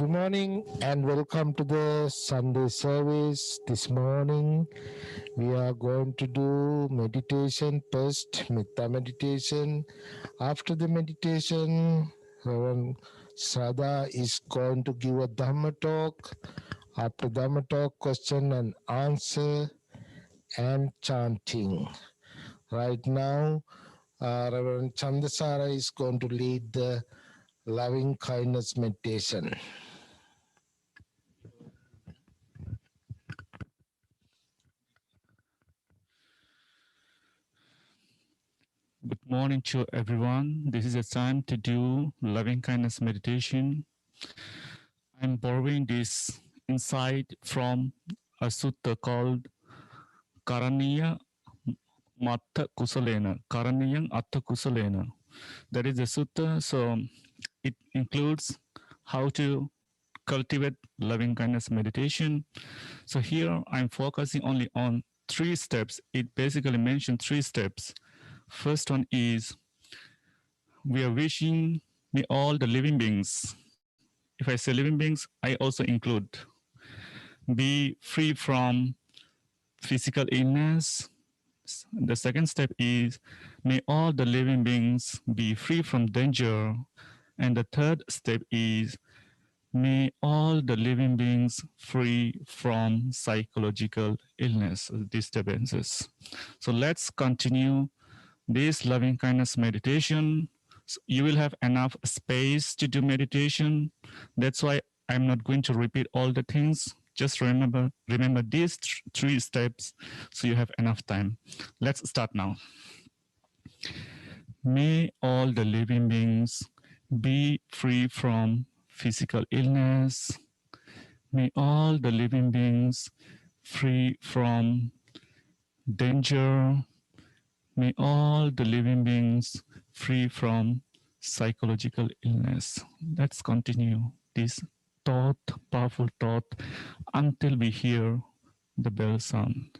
Good morning and welcome to the Sunday service. This morning we are going to do meditation first, Metta meditation. After the meditation, Reverend Sraddha is going to give a Dhamma talk. After Dhamma talk, question and answer and chanting. Right now, Reverend Chandasara is going to lead the loving kindness meditation. Good morning to everyone. This is a time to do loving kindness meditation. I'm borrowing this insight from a sutta called Karaniya Matta Kusalena. Karaniyang Atta Kusalena. That is a sutta, so it includes how to cultivate loving kindness meditation. So here I'm focusing only on 3 steps. It basically mentioned 3 steps. First one is we are wishing may all the living beings, if I say living beings, I also include, be free from physical illness. The second step is may all the living beings be free from danger. And the third step is may all the living beings free from psychological illness, disturbances. So let's continue this loving kindness meditation. You will have enough space to do meditation. That's why I'm not going to repeat all the things. Just remember these 3 steps so you have enough time. Let's start now. May all the living beings be free from physical illness. May all the living beings free from danger. May all the living beings free from psychological illness. Let's continue this thought, powerful thought, until we hear the bell sound.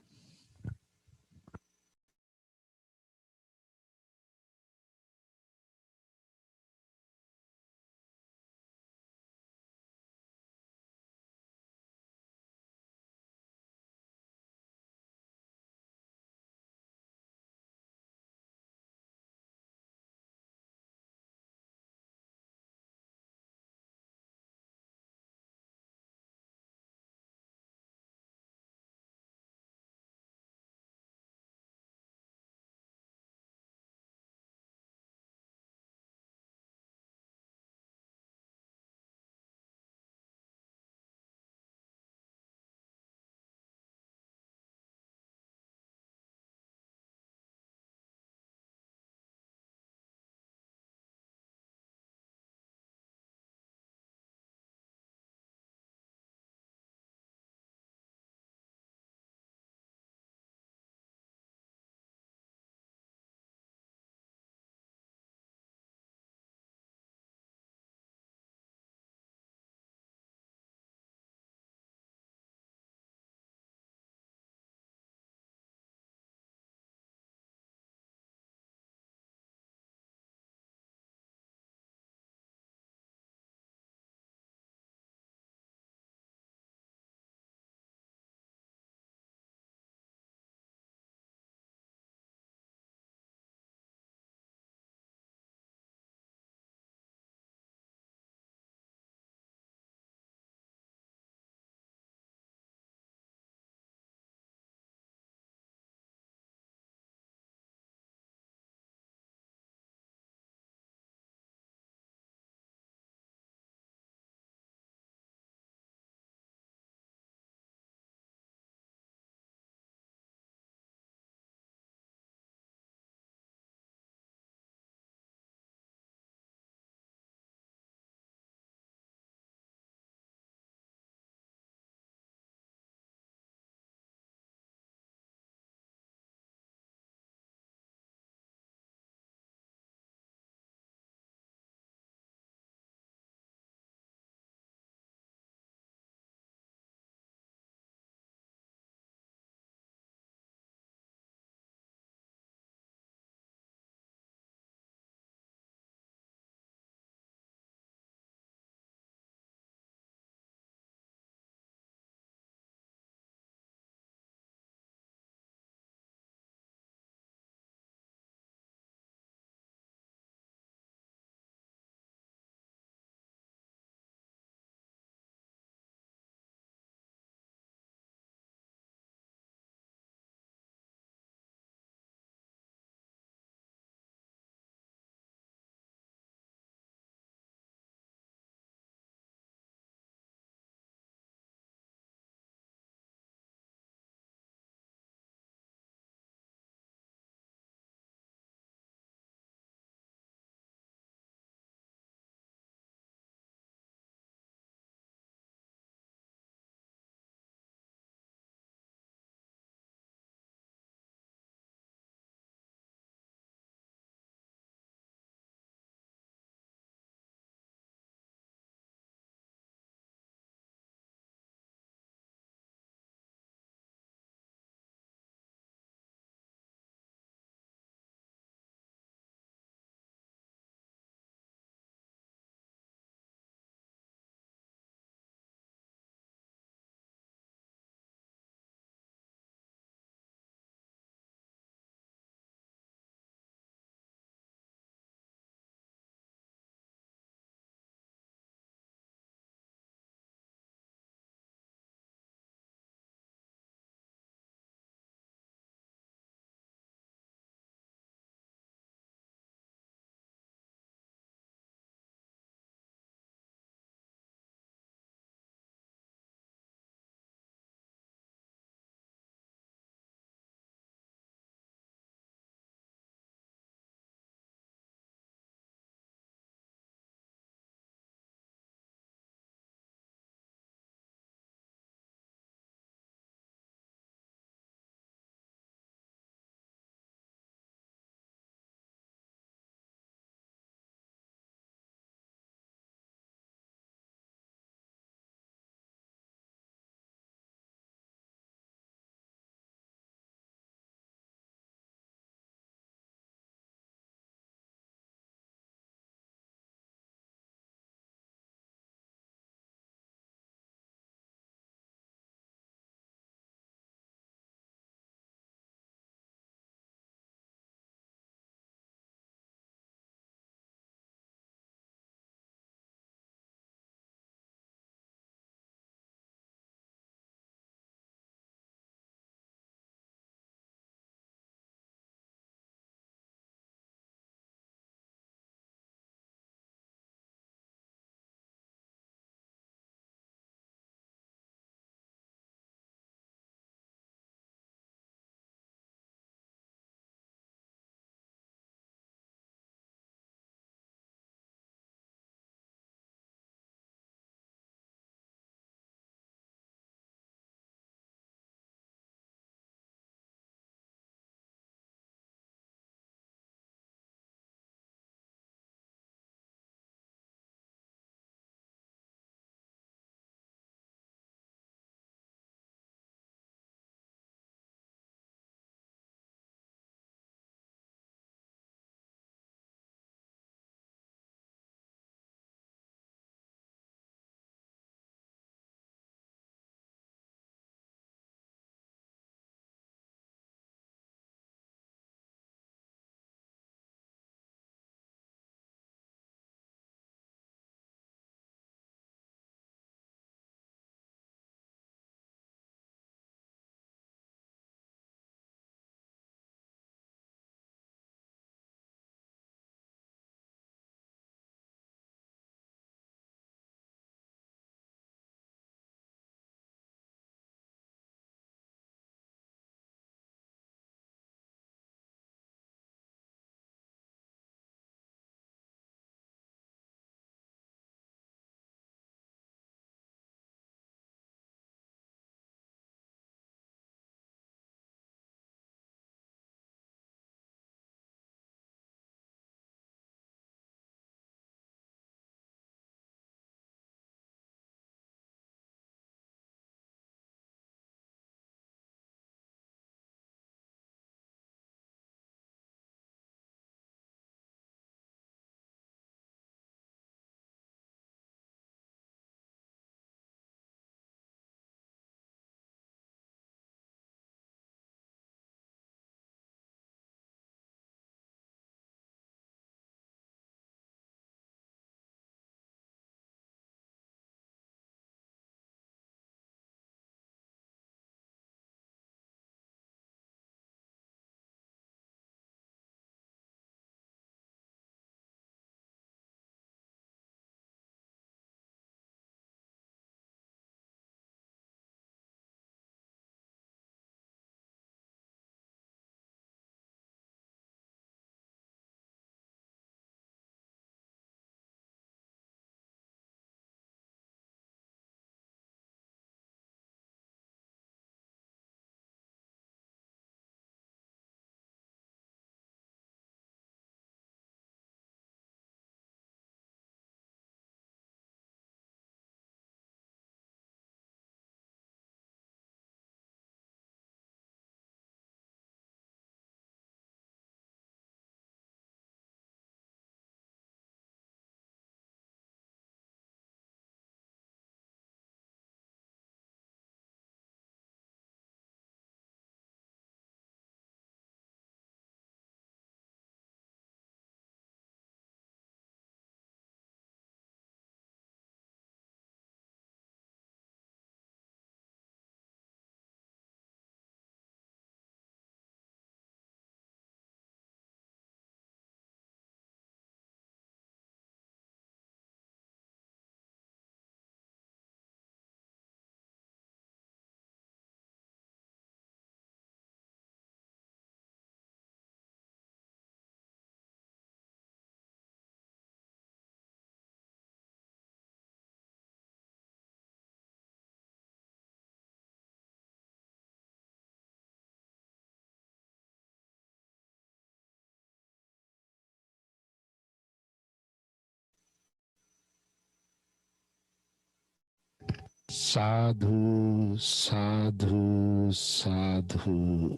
Sadhu, sadhu, sadhu.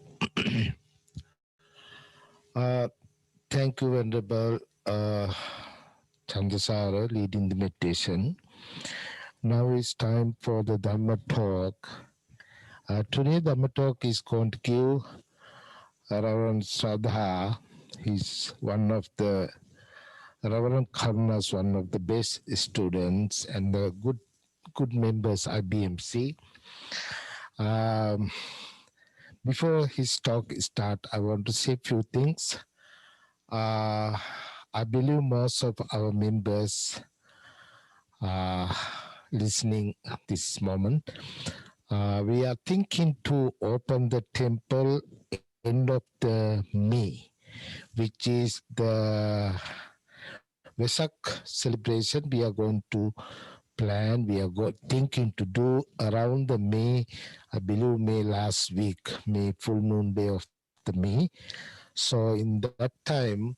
uh, Thank you, Venerable Chandasara, leading the meditation. Now it's time for the Dhamma talk. Today, Dhamma talk is going to give Reverend Sraddha. He's one of the Reverend Karuna is one of the best students and the good members of BMC. Um, Before his talk start, I want to say a few things. Uh, I believe most of our members are listening at this moment. We are thinking to open the temple end of the May, which is the Vesak celebration. We are going to plan. We are thinking to do around the May, I believe May last week, May full moon day of the May. So in that time,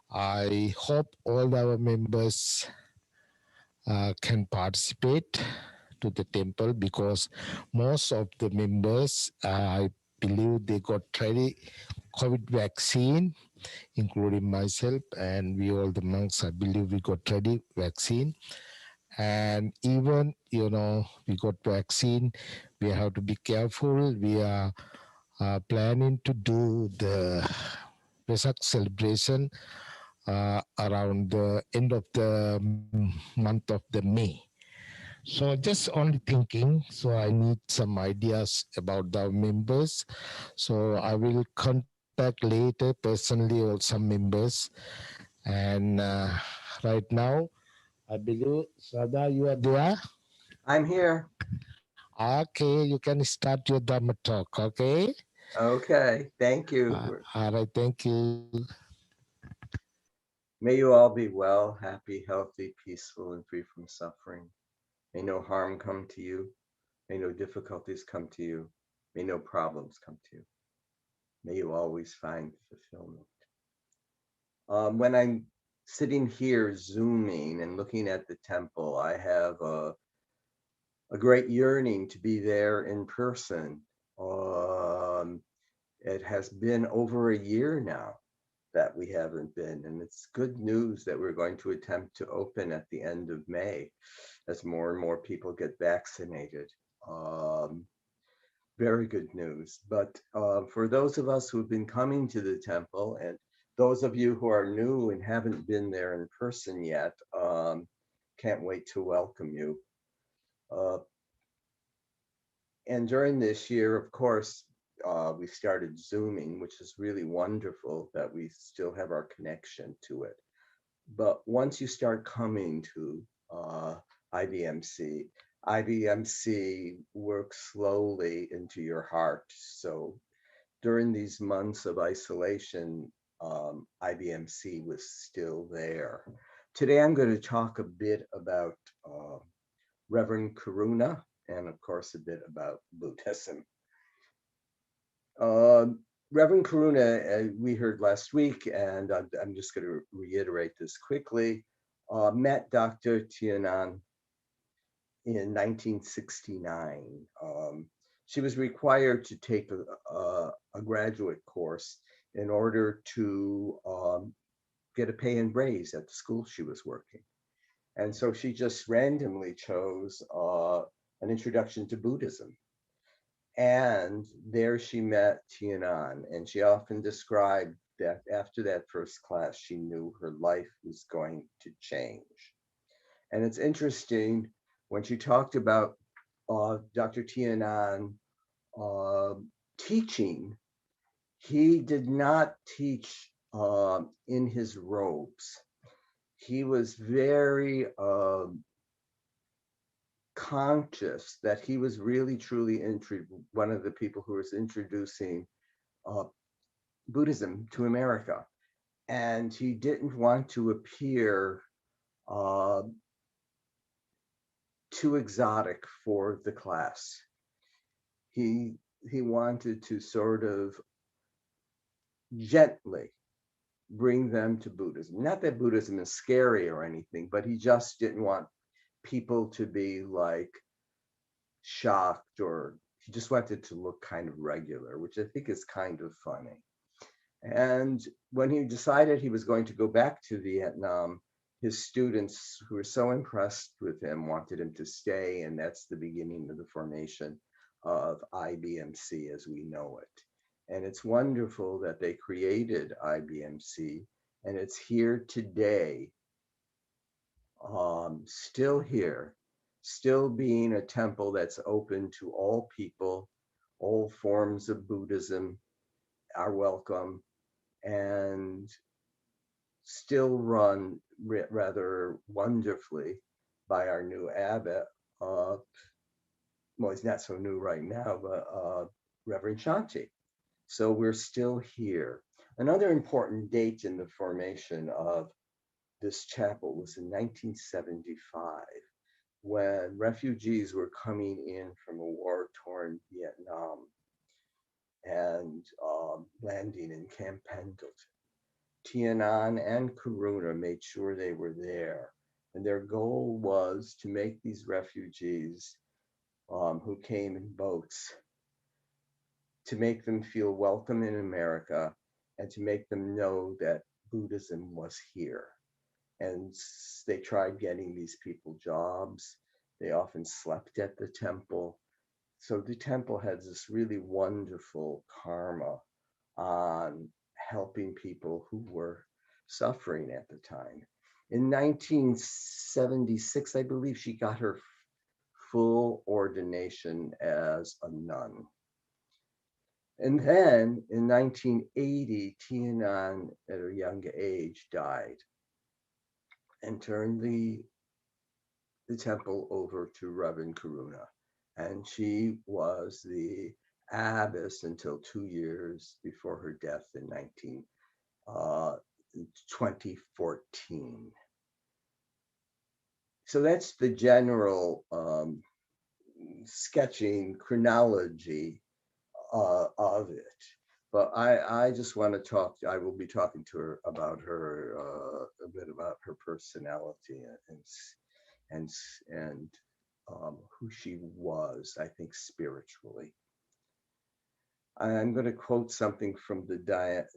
I hope all our members can participate to the temple because most of the members, I believe they got ready COVID vaccine, including myself, and we all the monks, I believe we got ready vaccine. And even, we got vaccine, we have to be careful. We are planning to do the Vesak celebration around the end of the month of the May. So just only thinking, so I need some ideas about the members. So I will contact later personally or some members. And right now, I believe, Sraddha, you are there? I'm here. Okay, you can start your Dhamma talk, okay? Okay, thank you. All right, thank you. May you all be well, happy, healthy, peaceful, and free from suffering. May no harm come to you. May no difficulties come to you. May no problems come to you. May you always find fulfillment. When I'm sitting here zooming and looking at the temple, I have a great yearning to be there in person. It has been over a year now that we haven't been. And it's good news that we're going to attempt to open at the end of May as more and more people get vaccinated. Um, Very good news. But for those of us who've been coming to the temple and those of you who are new and haven't been there in person yet, can't wait to welcome you. Uh, and during this year, of course, we started Zooming, which is really wonderful that we still have our connection to it. But once you start coming to IBMC, IBMC works slowly into your heart. So during these months of isolation, IBMC was still there. Today, I'm going to talk a bit about Reverend Karuna and, of course, a bit about Buddhism. Uh, Reverend Karuna, we heard last week, and I'm just going to reiterate this quickly, met Dr. Tianan in 1969. She was required to take a graduate course in order to get a pay and raise at the school she was working. And so she just randomly chose an introduction to Buddhism. And there she met Tianan, and she often described that after that first class, she knew her life was going to change. And it's interesting when she talked about Dr. Tianan uh, teaching, he did not teach in his robes. He was very conscious that he was really truly one of the people who was introducing uh, Buddhism to America. And he didn't want to appear uh, too exotic for the class. He he wanted to sort of gently bring them to Buddhism. Not that Buddhism is scary or anything, but he just didn't want people to be like shocked, or he just wanted to look kind of regular, which I think is kind of funny. And when he decided he was going to go back to Vietnam, his students, who were so impressed with him, wanted him to stay. And that's the beginning of the formation of IBMC as we know it. And it's wonderful that they created IBMC, and it's here today, still here, still being a temple that's open to all people. All forms of Buddhism are welcome, and still run rather wonderfully by our new abbot. Well, he's not so new right now, but Reverend Chanting. So we're still here. Another important date in the formation of this chapel was in 1975, when refugees were coming in from a war-torn Vietnam and landing in Camp Pendleton. Tianan and Karuna made sure they were there. And their goal was to make these refugees who came in boats, to make them feel welcome in America, and to make them know that Buddhism was here. And they tried getting these people jobs. They often slept at the temple. So the temple has this really wonderful karma on helping people who were suffering at the time. In 1976, I believe she got her full ordination as a nun. And then in 1980, Tianan, at a young age, died and turned the temple over to Reverend Karuna. And she was the abbess until 2 years before her death in 2014. So that's the general sketching chronology of it. But I just want to talk, I will be talking to her about her, a bit about her personality and who she was, I think, spiritually. I'm going to quote something from the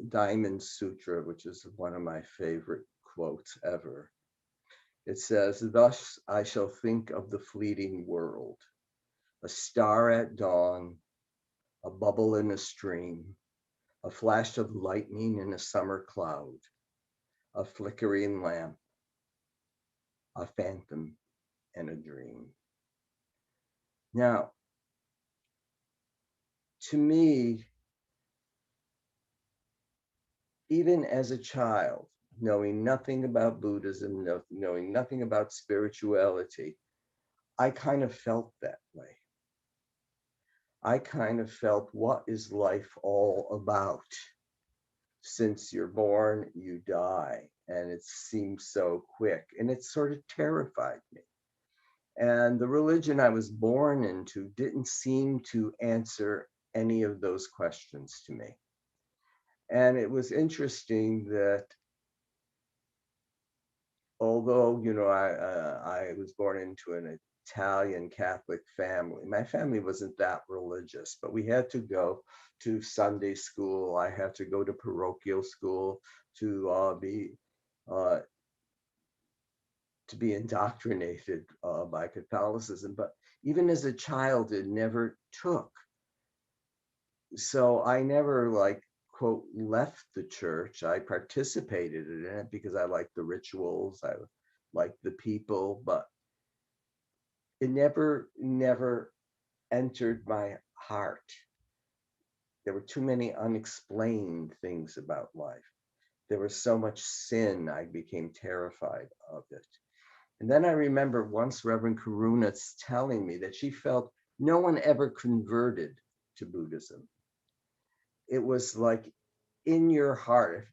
Diamond Sutra, which is one of my favorite quotes ever. It says, "Thus I shall think of the fleeting world, a star at dawn, a bubble in a stream, a flash of lightning in a summer cloud, a flickering lamp, a phantom, and a dream." Now, to me, even as a child, knowing nothing about Buddhism, knowing nothing about spirituality, I kind of felt that way. I kind of felt, what is life all about? Since you're born, you die. And it seems so quick. And it sort of terrified me. And the religion I was born into didn't seem to answer any of those questions to me. And it was interesting that although, I was born into an Italian Catholic family, my family wasn't that religious, but we had to go to Sunday school. I had to go to parochial school to be indoctrinated by Catholicism. But even as a child, it never took. So I never, quote, left the church. I participated in it because I liked the rituals, I liked the people, but it never entered my heart. There were too many unexplained things about life. There was so much sin, I became terrified of it. And then I remember once Reverend Karuna telling me that she felt no one ever converted to Buddhism. It was like in your heart,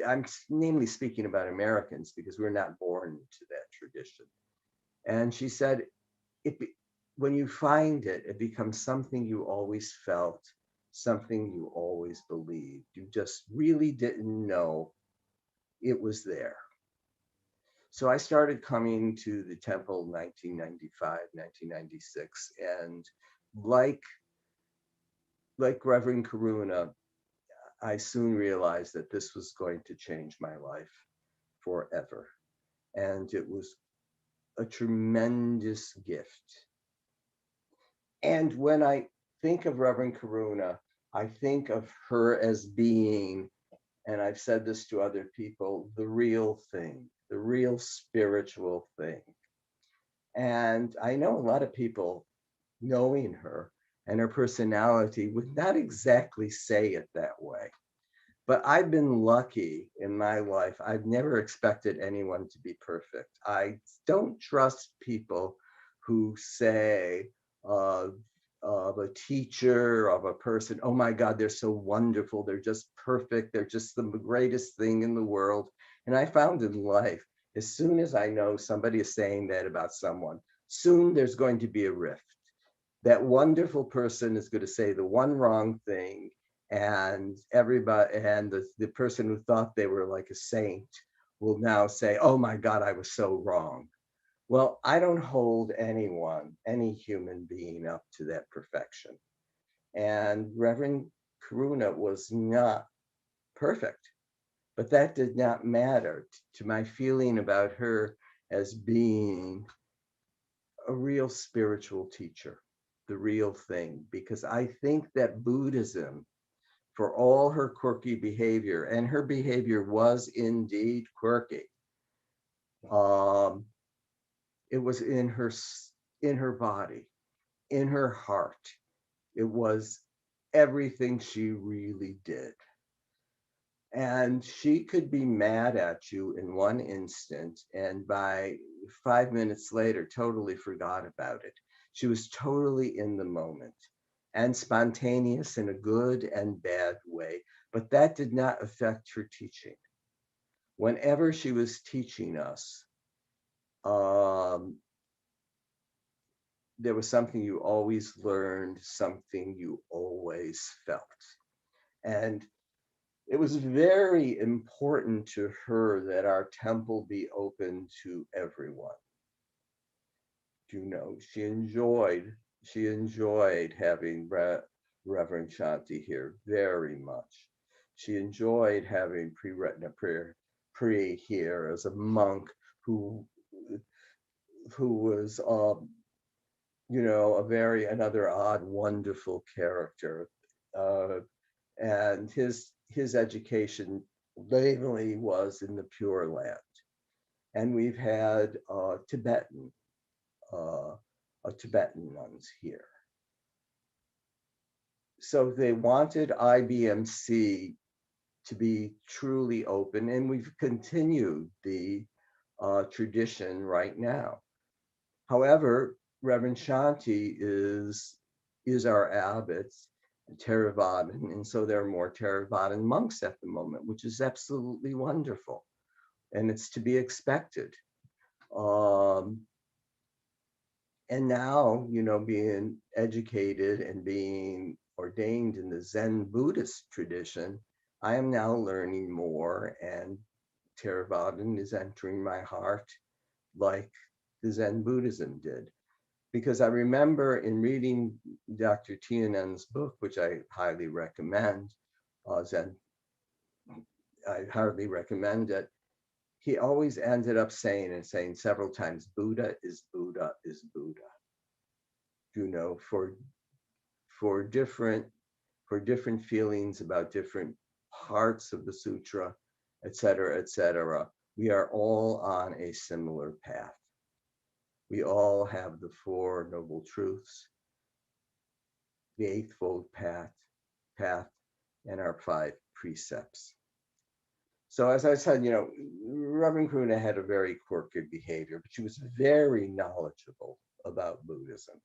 I'm namely speaking about Americans because we're not born into that tradition. And she said, when you find it, it becomes something you always felt, something you always believed. You just really didn't know it was there. So I started coming to the temple in 1995, 1996, and like Reverend Karuna, I soon realized that this was going to change my life forever. And it was a tremendous gift. And when I think of Reverend Karuna, I think of her as being, and I've said this to other people, the real thing, the real spiritual thing. And I know a lot of people, knowing her and her personality, would not exactly say it that way. But I've been lucky in my life. I've never expected anyone to be perfect. I don't trust people who say of a teacher, of a person, oh my God, they're so wonderful. They're just perfect. They're just the greatest thing in the world. And I found in life, as soon as I know somebody is saying that about someone, soon there's going to be a rift. That wonderful person is going to say the one wrong thing, and everybody, and the person who thought they were like a saint will now say, oh my God, I was so wrong. Well, I don't hold anyone, any human being, up to that perfection. And Reverend Karuna was not perfect, but that did not matter to my feeling about her as being a real spiritual teacher, the real thing, because I think that Buddhism, for all her quirky behavior, and her behavior was indeed quirky, it was in her body, in her heart. It was everything she really did. And she could be mad at you in one instant, and by 5 minutes later, totally forgot about it. She was totally in the moment and spontaneous in a good and bad way, but that did not affect her teaching. Whenever she was teaching us, um, there was something you always learned, something you always felt. And it was very important to her that our temple be open to everyone. You know, she enjoyed having Reverend Shanti here very much. She enjoyed having Pre-Retna Pri here as a monk who was another odd, wonderful character. Uh, and his education mainly was in the Pure Land. And we've had uh, Tibetan nuns here. So they wanted IBMC to be truly open, and we've continued the tradition right now. However, Reverend Shanti is our abbot, Theravadan, and so there are more Theravadan monks at the moment, which is absolutely wonderful, and it's to be expected. Um, and now, being educated and being ordained in the Zen Buddhist tradition, I am now learning more, and Theravadan is entering my heart like the Zen Buddhism did. Because I remember in reading Dr. Tianan's book, which I highly recommend, Zen, I highly recommend it. He always ended up saying several times, Buddha is Buddha is Buddha. For for different for different feelings about different parts of the sutra, et cetera, we are all on a similar path. We all have the Four Noble Truths, the Eightfold Path, and our 5 precepts. So as I said, Reverend Karuna had a very quirky behavior, but she was very knowledgeable about Buddhism,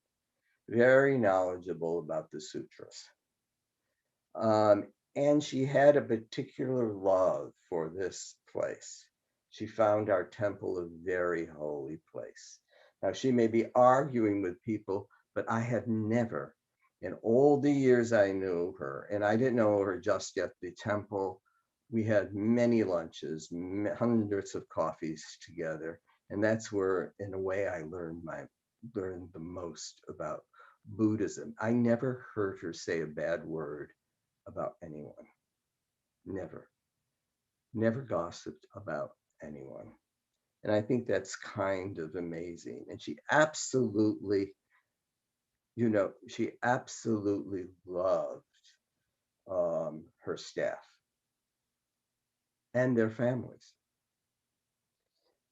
very knowledgeable about the sutras. And she had a particular love for this place. She found our temple a very holy place. Now, she may be arguing with people, but I had never, in all the years I knew her, and I didn't know her just yet, the temple we had many lunches, hundreds of coffees together. And that's where, in a way, I learned the most about Buddhism. I never heard her say a bad word about anyone. Never gossiped about anyone. And I think that's kind of amazing. And she absolutely, she absolutely loved her staff and their families.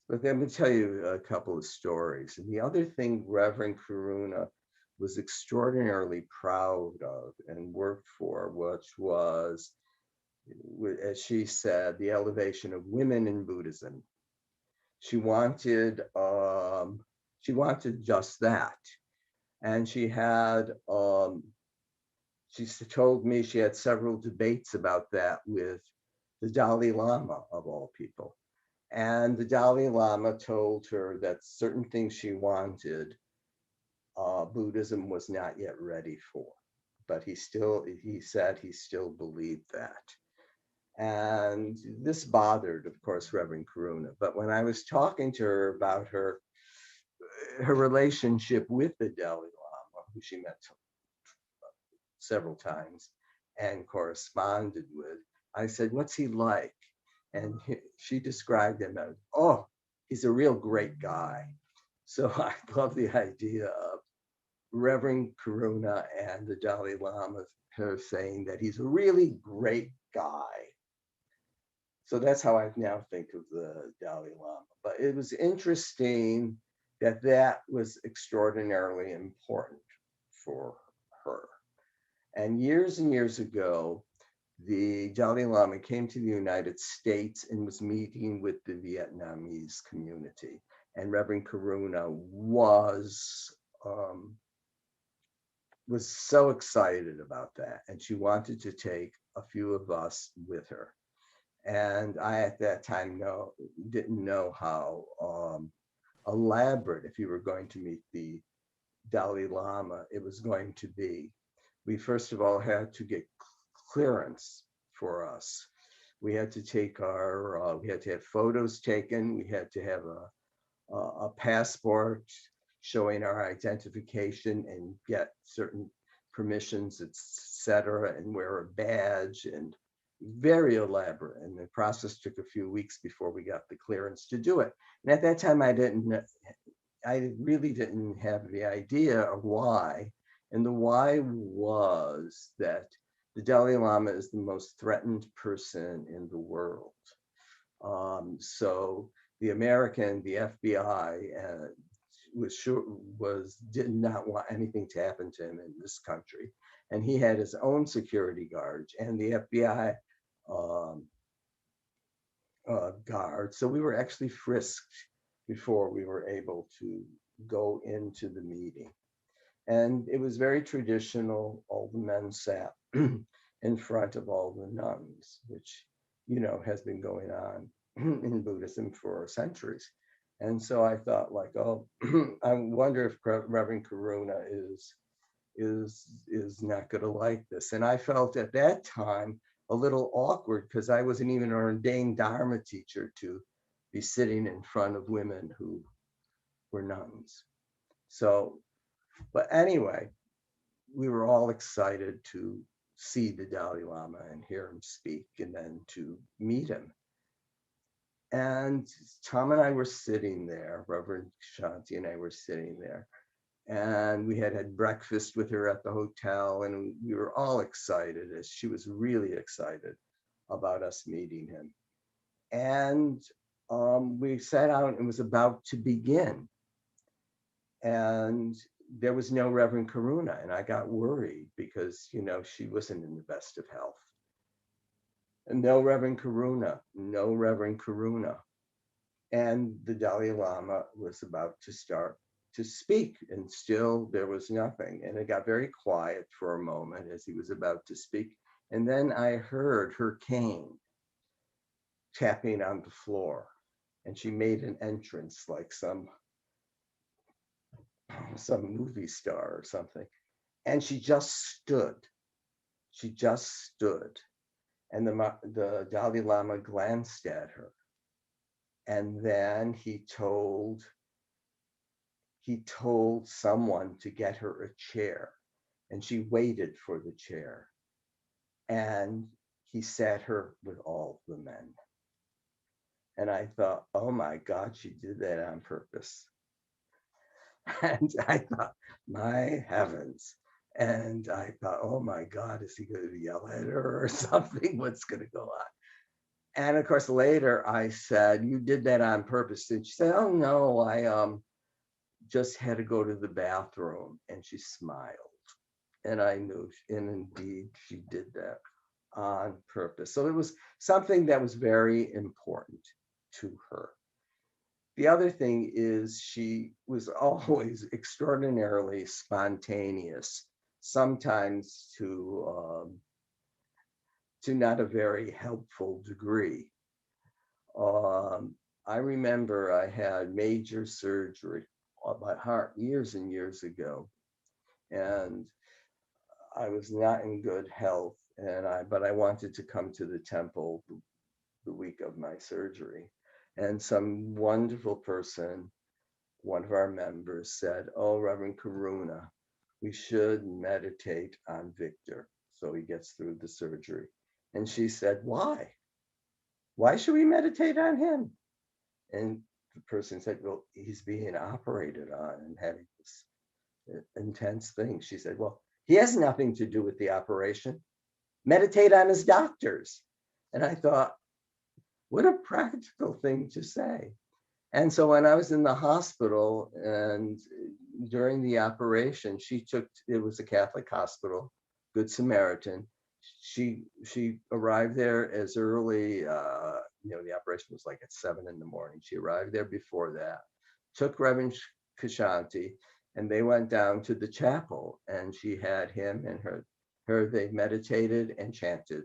But let me tell you a couple of stories. And the other thing Reverend Karuna was extraordinarily proud of and worked for, which was, as she said, the elevation of women in Buddhism. She wanted just that. And she told me she had several debates about that with the Dalai Lama, of all people. And the Dalai Lama told her that certain things she wanted, Buddhism was not yet ready for. But he said he still believed that. And this bothered, of course, Reverend Karuna. But when I was talking to her about her relationship with the Dalai Lama, who she met several times and corresponded with, I said, "What's he like?" And she described him as, "Oh, he's a real great guy." So I love the idea of Reverend Karuna and the Dalai Lama, her saying that he's a really great guy. So that's how I now think of the Dalai Lama. But it was interesting that was extraordinarily important for her. And years ago, the Dalai Lama came to the United States and was meeting with the Vietnamese community. And Reverend Karuna was so excited about that. And she wanted to take a few of us with her. And I, at that time, didn't know how elaborate, if you were going to meet the Dalai Lama, it was going to be. We first of all had to get clearance for us. We had to take we had to have photos taken. We had to have a passport showing our identification and get certain permissions, etc., and wear a badge, and very elaborate. And the process took a few weeks before we got the clearance to do it. And at that time, I really didn't have the idea of why. And the why was that the Dalai Lama is the most threatened person in the world. So the FBI did not want anything to happen to him in this country. And he had his own security guards and the FBI guards. So we were actually frisked before we were able to go into the meeting. And it was very traditional. All the men sat in front of all the nuns, which, has been going on in Buddhism for centuries. And so I thought, like, oh, I wonder if Reverend Karuna is not going to like this. And I felt at that time a little awkward because I wasn't even an ordained Dharma teacher to be sitting in front of women who were nuns. So, but anyway, we were all excited to see the Dalai Lama and hear him speak and then to meet him. And Tom and I were sitting there, Reverend Shanti and I were sitting there, and we had breakfast with her at the hotel, and we were all excited, as she was really excited about us meeting him. And we sat out and it was about to begin. And there was no Reverend Karuna, and I got worried because, she wasn't in the best of health. And no Reverend Karuna. And the Dalai Lama was about to start to speak, and still there was nothing. And it got very quiet for a moment as he was about to speak. And then I heard her cane tapping on the floor, and she made an entrance like some movie star or something. And she just stood. And the Dalai Lama glanced at her, and then he told someone to get her a chair, and she waited for the chair, and he sat her with all the men. And I thought, oh my God, she did that on purpose. And I thought, my heavens. And I thought, oh my God, is he going to yell at her or something? What's going to go on? And of course, later I said, you did that on purpose. And she said, oh no, I just had to go to the bathroom. And she smiled. And I knew, and indeed she did that on purpose. So it was something that was very important to her. The other thing is she was always extraordinarily spontaneous, sometimes to not a very helpful degree. I remember I had major surgery on my heart years and years ago, and I was not in good health, but I wanted to come to the temple the week of my surgery, and some wonderful person, one of our members, said, "Oh, Reverend Karuna, we should meditate on Victor so he gets through the surgery." And she said, "Why? Why should we meditate on him?" And the person said, "Well, he's being operated on and having this intense thing." She said, "Well, he has nothing to do with the operation. Meditate on his doctors." And I thought, what a practical thing to say. And so when I was in the hospital and during the operation, it was a Catholic hospital, Good Samaritan. She arrived there as early, the operation was like at 7 a.m. She arrived there before that, took Reverend Kashanti, and they went down to the chapel, and she had him and her, they meditated and chanted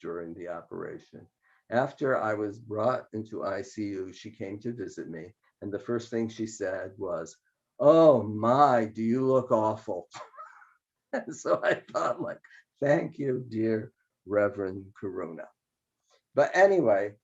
during the operation. After I was brought into ICU, she came to visit me, and the first thing she said was, "Oh my, do you look awful?" And so I thought, like, thank you, dear Reverend Karuna. But anyway,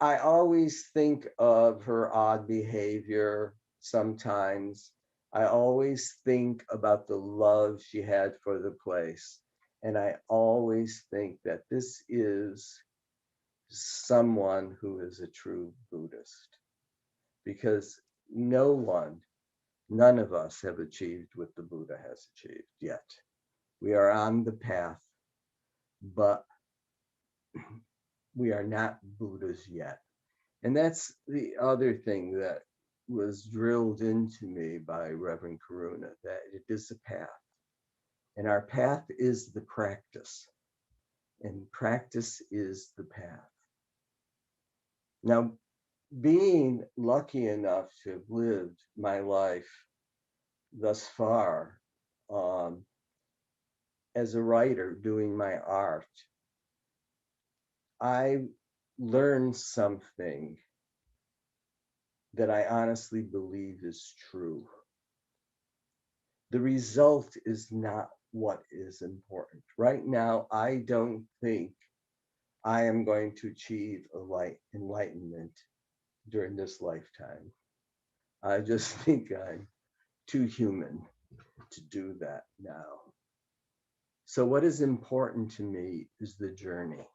I always think of her odd behavior sometimes. I always think about the love she had for the place. And I always think that this is someone who is a true Buddhist, because none of us have achieved what the Buddha has achieved yet. We are on the path, but we are not Buddhas yet. And that's the other thing that was drilled into me by Reverend Karuna, that it is a path. And our path is the practice. And practice is the path. Now, being lucky enough to have lived my life thus far as a writer doing my art, I learned something that I honestly believe is true. The result is not what is important. Right now, I don't think I am going to achieve enlightenment during this lifetime. I just think I'm too human to do that now. So what is important to me is the journey,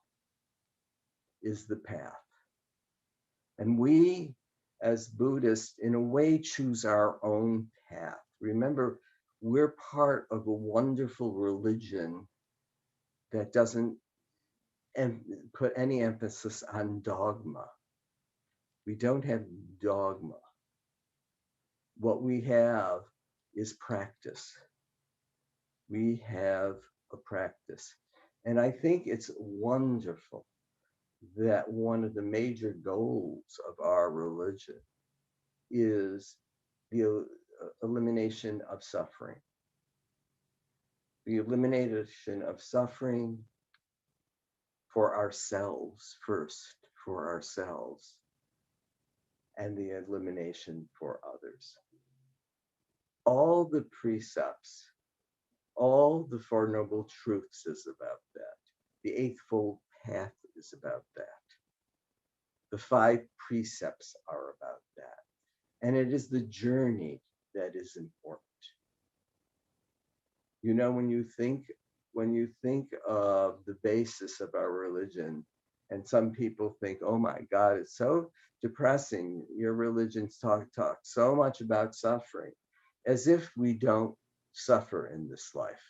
is the path. And we, as Buddhists, in a way, choose our own path. Remember, we're part of a wonderful religion that doesn't put any emphasis on dogma. We don't have dogma. What we have is practice. We have a practice. And I think it's wonderful that one of the major goals of our religion is the elimination of suffering. The elimination of suffering for ourselves first, for ourselves, and the elimination for others. All the precepts All the Four Noble Truths is about that. The Eightfold Path is about that. The five precepts are about that. And it is the journey that is important. You know, when you think of the basis of our religion, and some people think, oh my God, it's so depressing. Your religions talk so much about suffering, as if we don't suffer in this life.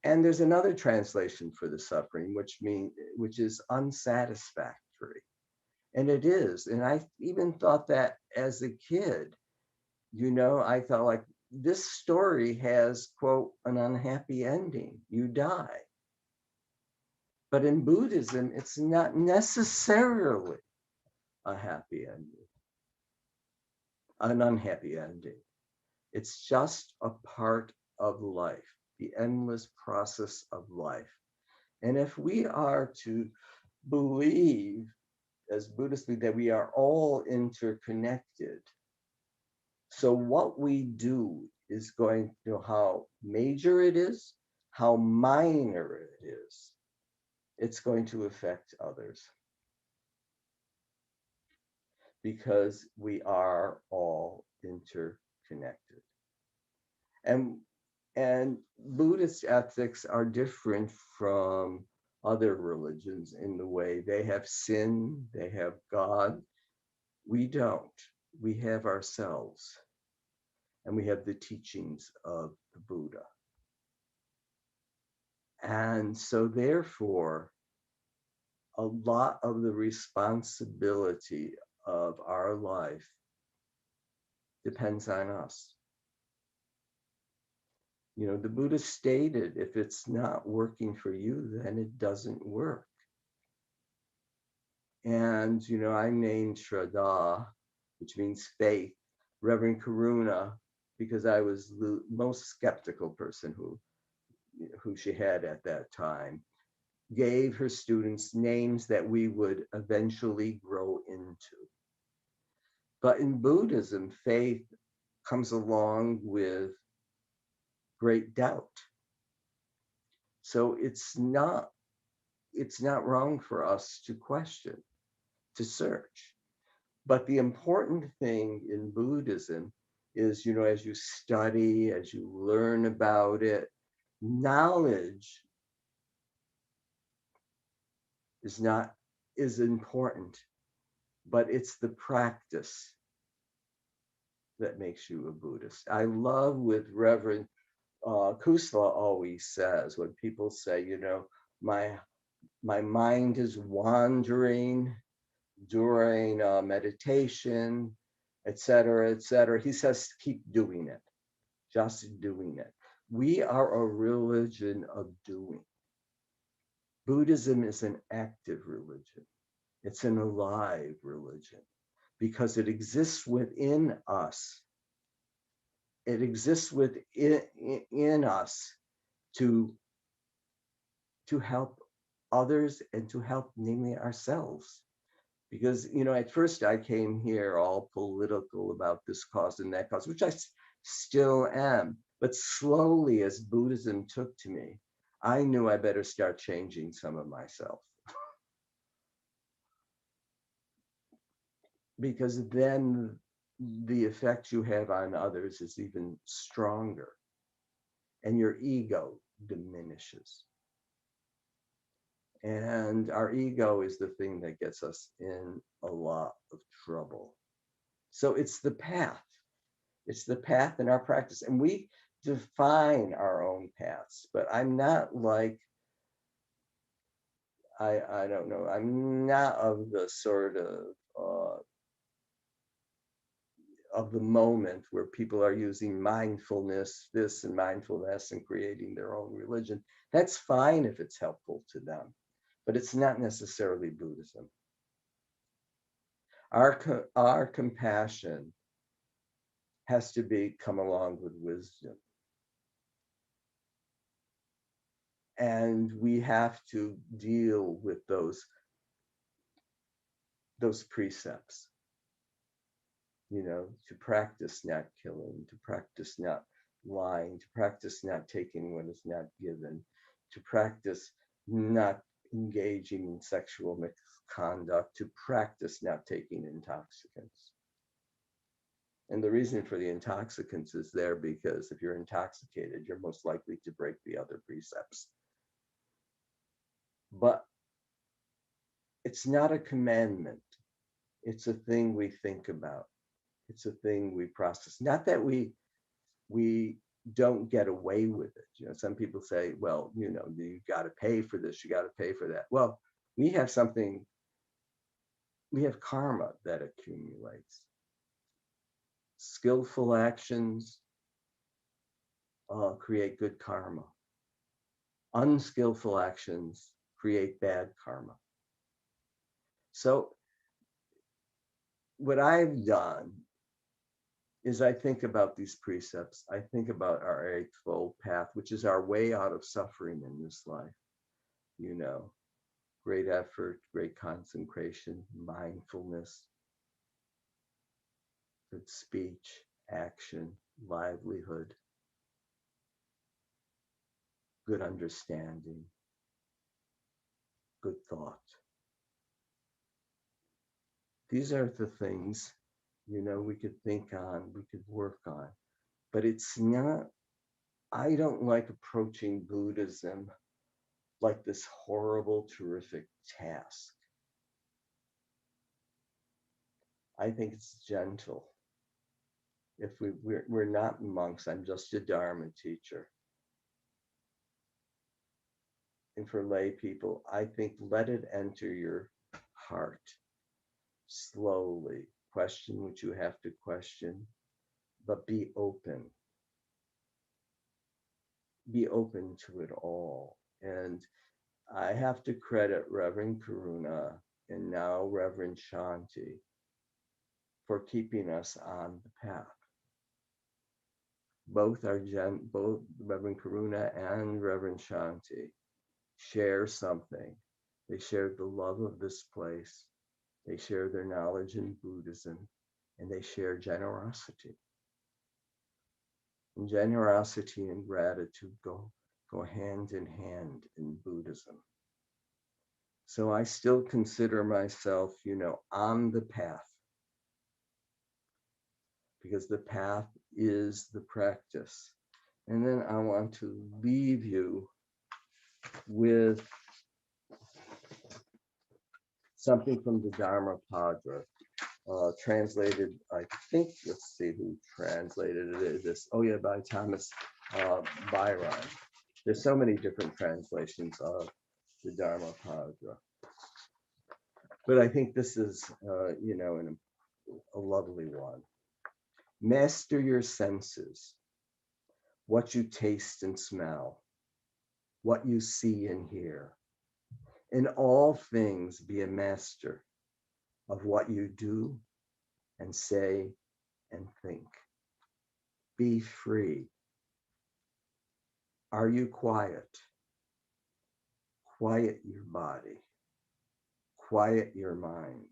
And there's another translation for the suffering, which is unsatisfactory. And it is. And I even thought that as a kid, you know, I thought like, this story has, quote, an unhappy ending. You die. But in Buddhism, it's not necessarily a happy ending, an unhappy ending. It's just a part of life, the endless process of life. And if we are to believe, as Buddhists, that we are all interconnected, so what we do is going to know how major it is, how minor it is. It's going to affect others because we are all interconnected. And Buddhist ethics are different from other religions in the way they have sin, they have God. We don't. We have ourselves, and we have the teachings of the Buddha. And so therefore, a lot of the responsibility of our life depends on us. You know, the Buddha stated, if it's not working for you, then it doesn't work. And, you know, I named Sraddha, which means faith, Reverend Karuna, because I was the most skeptical person who she had at that time, gave her students names that we would eventually grow into. But in Buddhism, faith comes along with great doubt. So it's not wrong for us to question, to search. But the important thing in Buddhism is, you know, as you study, as you learn about it, knowledge is important, but it's the practice that makes you a Buddhist. I love what Reverend Kusala always says when people say, you know, my mind is wandering during meditation, et cetera, et cetera. He says, keep doing it, just doing it. We are a religion of doing. Buddhism is an active religion. It's an alive religion because it exists within us. It exists within us to help others and to help, namely, ourselves. Because, you know, at first I came here all political about this cause and that cause, which I still am. But slowly, as Buddhism took to me, I knew I better start changing some of myself. Because then the effect you have on others is even stronger, and your ego diminishes. And our ego is the thing that gets us in a lot of trouble. So it's the path. It's the path in our practice. And we define our own paths. But I'm not like, I don't know, I'm not of the sort of the moment where people are using mindfulness, this and mindfulness, and creating their own religion. That's fine if it's helpful to them, but it's not necessarily Buddhism. Our compassion has to come along with wisdom. And we have to deal with those precepts, you know, to practice not killing, to practice not lying, to practice not taking what is not given, to practice not engaging in sexual misconduct, to practice not taking intoxicants. And the reason for the intoxicants is there because if you're intoxicated, you're most likely to break the other precepts. But it's not a commandment. It's a thing we think about. It's a thing we process. Not that we don't get away with it. You know, some people say, well, you know, you got to pay for this, you got to pay for that. Well, we have karma that accumulates. Skillful actions create good karma. Unskillful actions create bad karma. So what I've done is I think about these precepts. I think about our Eightfold Path, which is our way out of suffering in this life. You know, great effort, great concentration, mindfulness, good speech, action, livelihood, good understanding, good thought. These are the things, you know, we could think on, we could work on, but it's not, I don't like approaching Buddhism like this horrible, terrific task. I think it's gentle. If we're not monks, I'm just a Dharma teacher. And for lay people, I think let it enter your heart slowly. Question what you have to question, but be open. Be open to it all. And I have to credit Reverend Karuna and now Reverend Shanti for keeping us on the path. Both Reverend Karuna and Reverend Shanti share something. They share the love of this place. They share their knowledge in Buddhism, and they share generosity. And generosity and gratitude go hand in hand in Buddhism. So I still consider myself, you know, on the path, because the path is the practice. And then I want to leave you with something from the Dhammapada, translated, I think, let's see who translated this. Oh yeah, by Thomas Byron. There's so many different translations of the Dhammapada. But I think this is, you know, a lovely one. Master your senses, what you taste and smell, what you see and hear. In all things, be a master of what you do and say and think. Be free. Are you quiet? Quiet your body. Quiet your mind.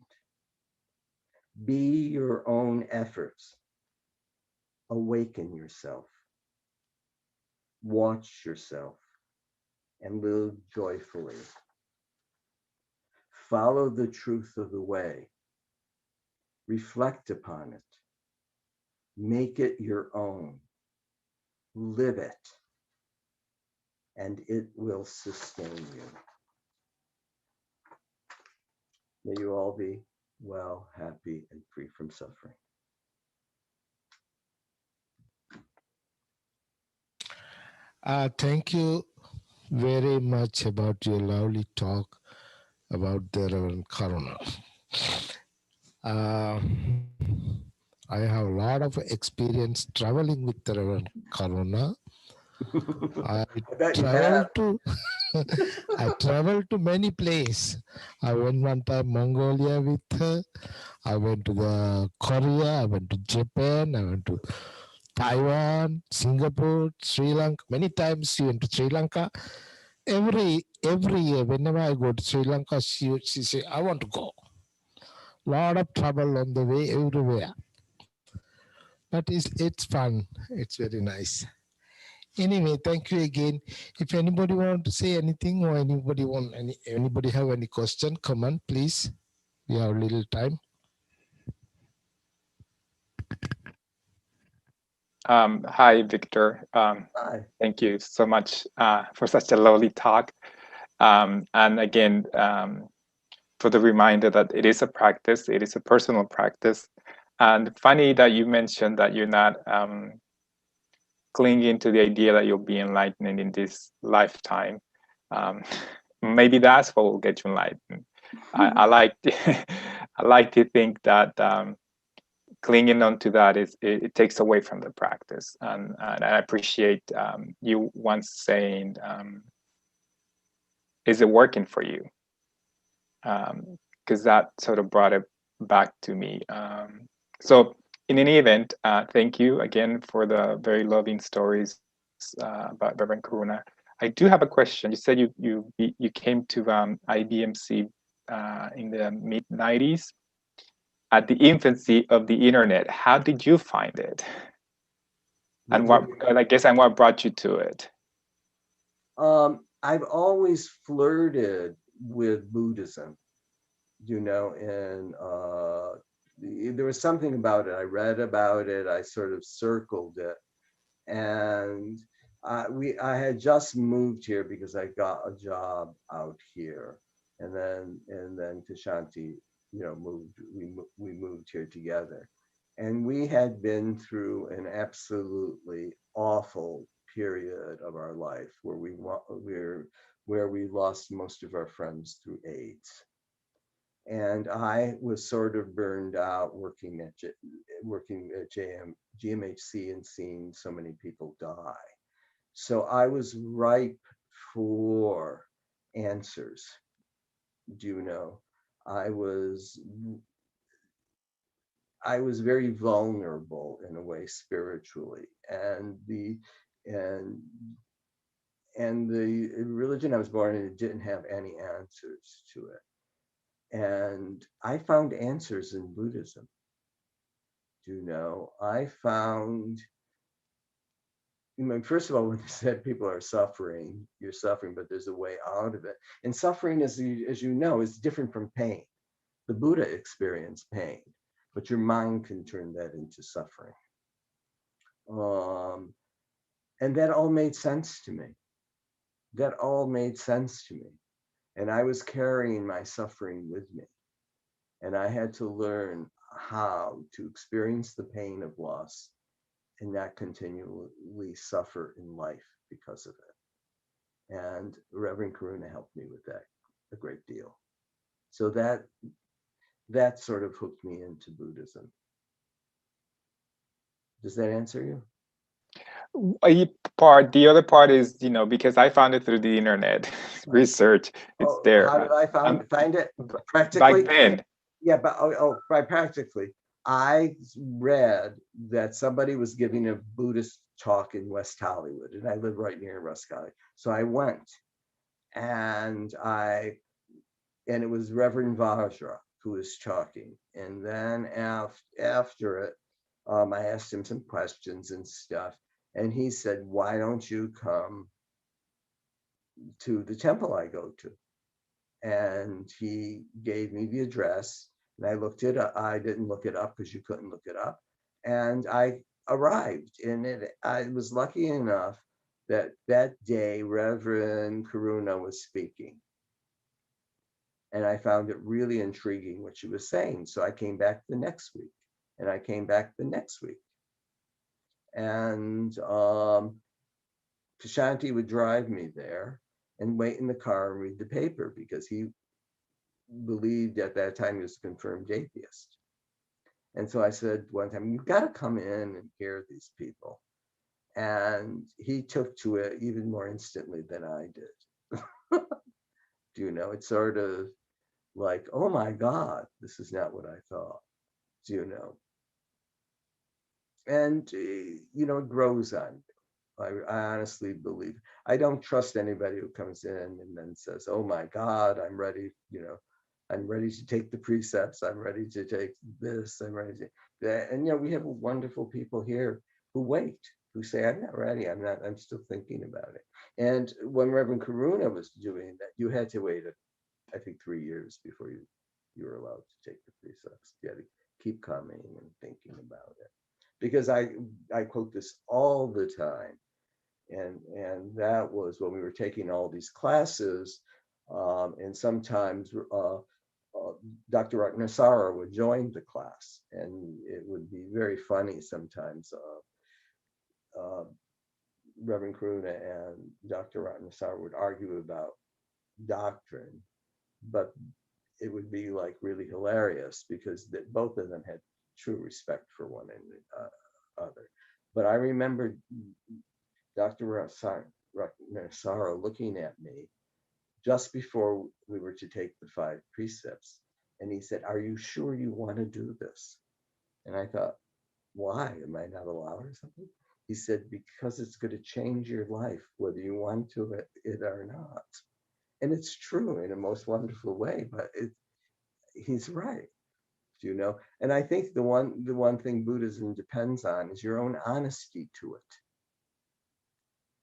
Be your own efforts. Awaken yourself. Watch yourself and live joyfully. Follow the truth of the way. Reflect upon it. Make it your own. Live it, and it will sustain you. May you all be well, happy, and free from suffering. Thank you very much about your lovely talk about the Reverend Karuna. I have a lot of experience traveling with the Reverend Karuna. I traveled to many places. I went one time Mongolia with her. I went to the Korea. I went to Japan. I went to Taiwan, Singapore, Sri Lanka. Many times she went to Sri Lanka. Every year, whenever I go to Sri Lanka, she say, I want to go. Lot of trouble on the way everywhere. But it's fun. It's very nice. Anyway, thank you again. If anybody want to say anything or anybody have any question, come on, please. We have a little time. Hi, Victor. Hi. Thank you so much for such a lovely talk. And again, for the reminder that it is a practice, it is a personal practice. And funny that you mentioned that you're not clinging to the idea that you'll be enlightened in this lifetime. Maybe that's what will get you enlightened. I like I like to think that clinging on to that it takes away from the practice, and I appreciate you once saying, "Is it working for you?" Because that sort of brought it back to me. So, in any event, thank you again for the very loving stories about Reverend Karuna. I do have a question. You said you came to IBMC in the mid-90s at the infancy of the internet. How did you find it? And what brought you to it? I've always flirted with Buddhism, and there was something about it. I read about it. I sort of circled it, and I had just moved here because I got a job out here, and then Tashanti, we moved here together, and we had been through an absolutely awful period of our life where we lost most of our friends through AIDS. And I was sort of burned out working at GMHC and seeing so many people die. So I was ripe for answers. I was very vulnerable in a way spiritually, and the religion I was born in didn't have any answers to it. And I found answers in Buddhism. I found, first of all, when they said people are suffering, you're suffering, but there's a way out of it. And suffering, as you know, is different from pain. The Buddha experienced pain, but your mind can turn that into suffering. And that all made sense to me. And I was carrying my suffering with me. And I had to learn how to experience the pain of loss and not continually suffer in life because of it. And Reverend Karuna helped me with that a great deal. So that sort of hooked me into Buddhism. Does that answer you? The other part is, because I found it through the internet research. It's there. How did I find it? Practically? Back then. Yeah, but by practically, I read that somebody was giving a Buddhist talk in West Hollywood, and I live right near West Hollywood. So I went, and it was Reverend Vajra who was talking. And then after it, I asked him some questions and stuff. And he said, "Why don't you come to the temple I go to?" And he gave me the address, and I looked it up. I didn't look it up because you couldn't look it up. And I arrived, and I was lucky enough that day Reverend Karuna was speaking. And I found it really intriguing what she was saying. So I came back the next week, and I came back the next week. And Tashanti would drive me there and wait in the car and read the paper, because he believed at that time he was a confirmed atheist. And so I said one time, "You've got to come in and hear these people." And he took to it even more instantly than I did. It's sort of like, oh my God, this is not what I thought. And it grows on you. I honestly believe. I don't trust anybody who comes in and then says, "Oh my God, I'm ready. I'm ready to take the precepts. I'm ready to take this. I'm ready to that." And we have wonderful people here who wait. who say, I'm not ready, I'm still thinking about it. And when Reverend Karuna was doing that, you had to wait, I think 3 years before you were allowed to take the precepts. You had to keep coming and thinking about it. Because I quote this all the time. And that was when we were taking all these classes, and sometimes Dr. Ratnasara would join the class, and it would be very funny sometimes. Reverend Karuna and Dr. Ratnasara would argue about doctrine, but it would be like really hilarious because both of them had true respect for one another. But I remember Dr. Ratnasara looking at me just before we were to take the 5 precepts, and he said, "Are you sure you want to do this?" And I thought, why? Am I not allowed or something? He said, because it's going to change your life, whether you want to it or not. And it's true in a most wonderful way, but he's right, And I think the one thing Buddhism depends on is your own honesty to it.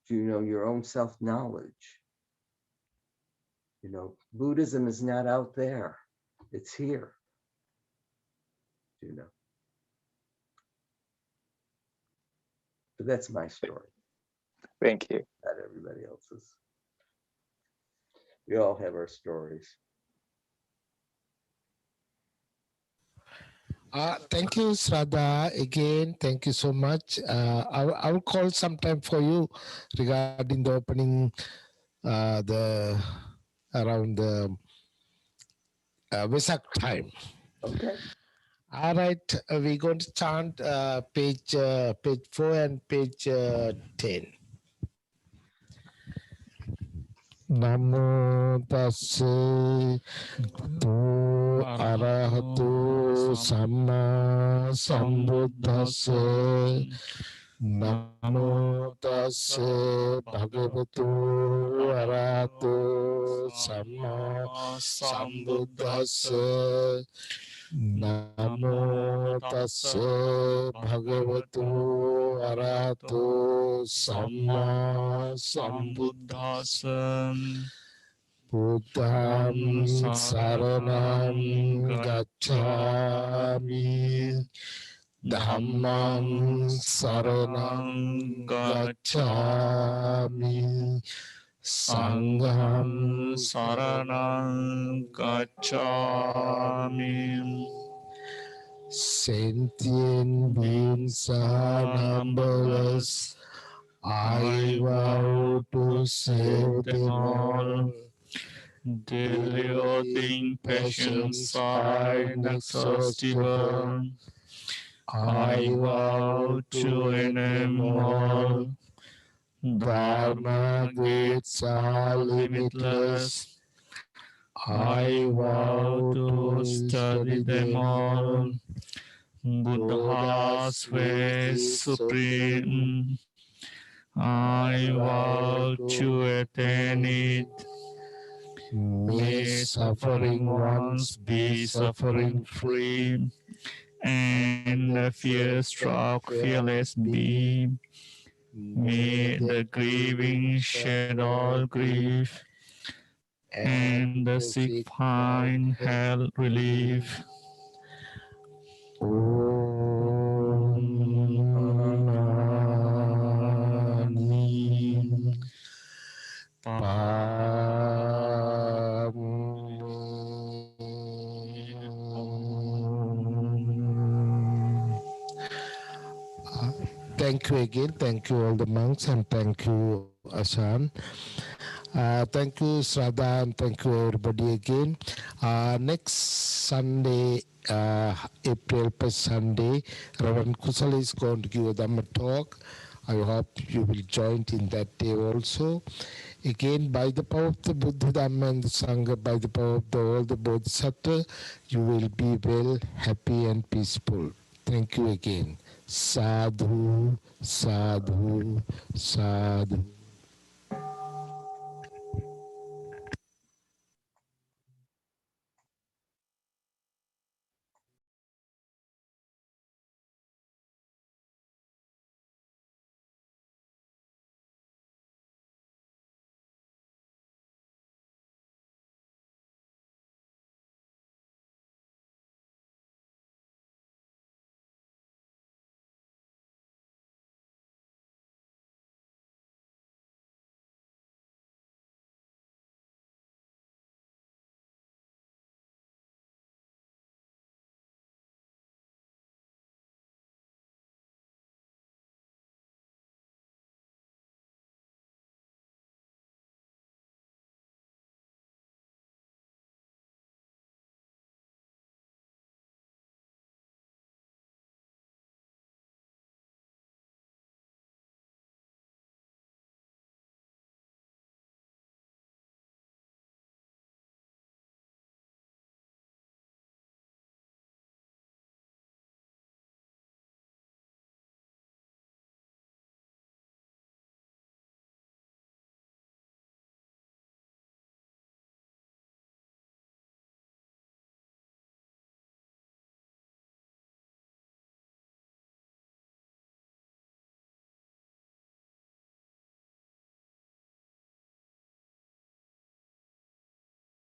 Your own self-knowledge. Buddhism is not out there. It's here. But that's my story. Thank you. Not everybody else's. We all have our stories. Thank you, Sraddha. Again, thank you so much. I will call sometime for you regarding the opening, around the Vesak time. Okay. All right, we're going to chant page 4 and page 10. Namo tassa arahato samma sambuddhassa. Namo tassa bhagavato arahato samma sambuddhassa. Namo tassa bhagavato arahato samma sambuddhassa. Buddham saranam gacchami. Dhammam saranam gacchami. Sangham saranam gacchami. Sentient beings are numberless. I vow to save them all. Deluding passions are inexhaustible. I vow to end them all. Dharma gates are limitless. I vow to study them all. Buddha's way is supreme. I vow to attain it. May suffering ones be suffering free, and the fear-struck fearless be. May the grieving shed all grief, and the sick find health relief. Om Mani Thank you again. Thank you all the monks, and thank you Asan. Thank you Sraddha, and thank you everybody again. Next Sunday, April 1st Sunday, Reverend Kusala is going to give a Dhamma talk. I hope you will join in that day also. Again, by the power of the Buddha, Dhamma and the Sangha, by the power of all the Bodhisattva, you will be well, happy and peaceful. Thank you again. Sadhu, sadhu, sadhu.